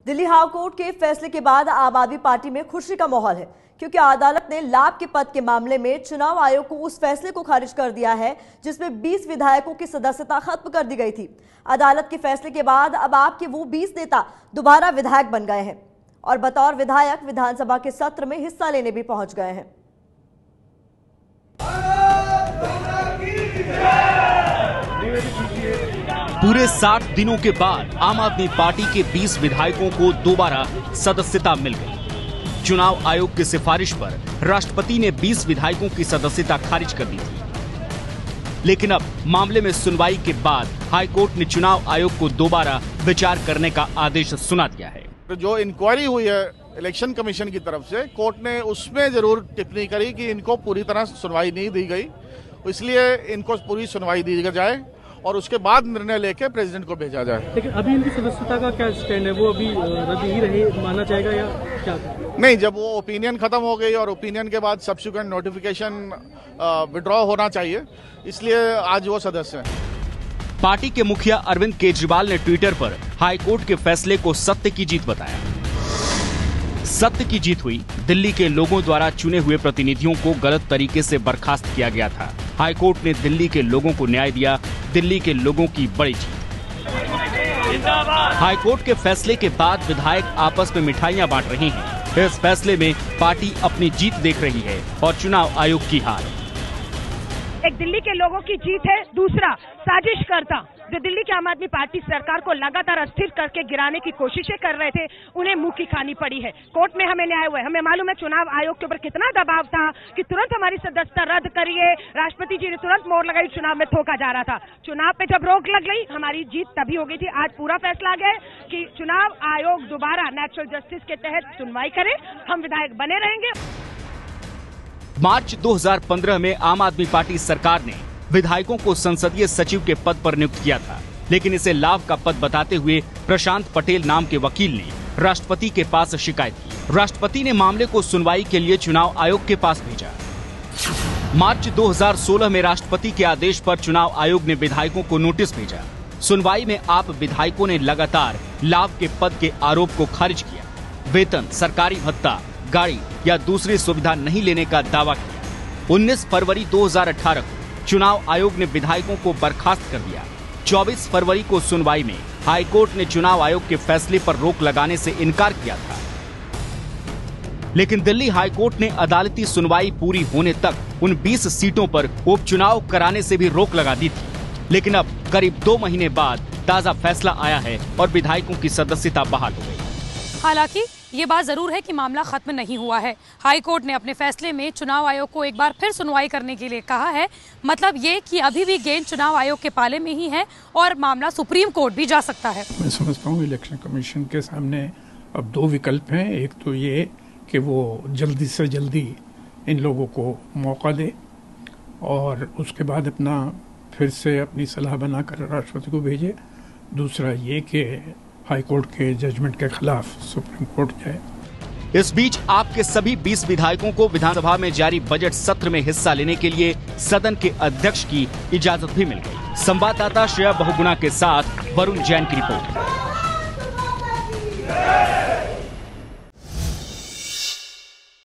Delhi high court के फैसले के बाद आम आदमी पार्टी में खुशी का माहौल है, क्योंकि अदालत ने लाभ के पद के मामले में चुनाव आयोग को उस फैसले को खारिज कर दिया है जिसमें 20 विधायकों की सदस्यता खत्म कर दी गई थी। अदालत के फैसले के बाद अब आपके वो 20 नेता दोबारा विधायक बन गए हैं और बतौर विधायक विधानसभा के सत्र में हिस्सा लेने भी पहुंच गए हैं। पूरे 60 दिनों के बाद आम आदमी पार्टी के 20 विधायकों को दोबारा सदस्यता मिल गई। चुनाव आयोग की सिफारिश पर राष्ट्रपति ने 20 विधायकों की सदस्यता खारिज कर दी थी, लेकिन अब मामले में सुनवाई के बाद हाईकोर्ट ने चुनाव आयोग को दोबारा विचार करने का आदेश सुना दिया है। जो इंक्वायरी हुई है इलेक्शन कमीशन की तरफ से, कोर्ट ने उसमें जरूर टिप्पणी करी कि इनको पूरी तरह सुनवाई नहीं दी गई, इसलिए इनको पूरी सुनवाई दी जाए और उसके बाद निर्णय लेके प्रेसिडेंट को भेजा जाए। लेकिन अभी इनकी सदस्यता का क्या स्टैंड है? वो अभी रद्द ही रहे माना जाएगा या क्या? नहीं, जब वो ओपिनियन खत्म हो गई और ओपिनियन के बाद सब्सिक्वेंट नोटिफिकेशन विड्रॉ होना चाहिए, इसलिए आज वो सदस्य हैं। पार्टी के मुखिया अरविंद केजरीवाल ने ट्विटर पर हाईकोर्ट के फैसले को सत्य की जीत बताया। सत्य की जीत हुई। दिल्ली के लोगों द्वारा चुने हुए प्रतिनिधियों को गलत तरीके से बर्खास्त किया गया था। हाईकोर्ट ने दिल्ली के लोगों को न्याय दिया। दिल्ली के लोगों की बड़ी जीत। हाईकोर्ट के फैसले के बाद विधायक आपस में मिठाइयां बांट रहे हैं। इस फैसले में पार्टी अपनी जीत देख रही है और चुनाव आयोग की हार। एक दिल्ली के लोगों की जीत है, दूसरा साजिशकर्ता जो दिल्ली की आम आदमी पार्टी सरकार को लगातार अस्थिर करके गिराने की कोशिशें कर रहे थे, उन्हें मुंह की खानी पड़ी है। कोर्ट में हमें न्याय हुआ है। हमें मालूम है चुनाव आयोग के ऊपर कितना दबाव था कि तुरंत हमारी सदस्यता रद्द करिए। राष्ट्रपति जी ने तुरंत मोहर लगाई, चुनाव में थोका जा रहा था। चुनाव पे जब रोक लग गई, हमारी जीत तभी हो गई थी। आज पूरा फैसला आ गया कि चुनाव आयोग दोबारा नेचुरल जस्टिस के तहत सुनवाई करे, हम विधायक बने रहेंगे। मार्च 2015 में आम आदमी पार्टी सरकार ने विधायकों को संसदीय सचिव के पद पर नियुक्त किया था, लेकिन इसे लाभ का पद बताते हुए प्रशांत पटेल नाम के वकील ने राष्ट्रपति के पास शिकायत की। राष्ट्रपति ने मामले को सुनवाई के लिए चुनाव आयोग के पास भेजा। मार्च 2016 में राष्ट्रपति के आदेश पर चुनाव आयोग ने विधायकों को नोटिस भेजा। सुनवाई में आप विधायकों ने लगातार लाभ के पद के आरोप को खारिज किया। वेतन, सरकारी भत्ता, गाड़ी या दूसरी सुविधा नहीं लेने का दावा किया। 19 फरवरी 2018 को चुनाव आयोग ने विधायकों को बर्खास्त कर दिया। 24 फरवरी को सुनवाई में हाईकोर्ट ने चुनाव आयोग के फैसले पर रोक लगाने से इनकार किया था, लेकिन दिल्ली हाईकोर्ट ने अदालती सुनवाई पूरी होने तक उन 20 सीटों पर उपचुनाव कराने से भी रोक लगा दी थी। लेकिन अब करीब 2 महीने बाद ताजा फैसला आया है और विधायकों की सदस्यता बहाल हो गई। हालांकि ये बात जरूर है कि मामला खत्म नहीं हुआ है। हाई कोर्ट ने अपने फैसले में चुनाव आयोग को एक बार फिर सुनवाई करने के लिए कहा है। मतलब ये कि अभी भी गेंद चुनाव आयोग के पाले में ही है और मामला सुप्रीम कोर्ट भी जा सकता है। मैं समझता हूँ इलेक्शन कमीशन के सामने अब 2 विकल्प हैं। एक तो ये कि वो जल्दी से जल्दी इन लोगों को मौका दे और उसके बाद अपना फिर से अपनी सलाह बनाकर राष्ट्रपति को भेजे। दूसरा ये कि हाई कोर्ट के जजमेंट के खिलाफ सुप्रीम कोर्ट जाए। इस बीच आपके सभी 20 विधायकों को विधानसभा में जारी बजट सत्र में हिस्सा लेने के लिए सदन के अध्यक्ष की इजाजत भी मिल गई। संवाददाता श्रेया बहुगुणा के साथ वरुण जैन की रिपोर्ट।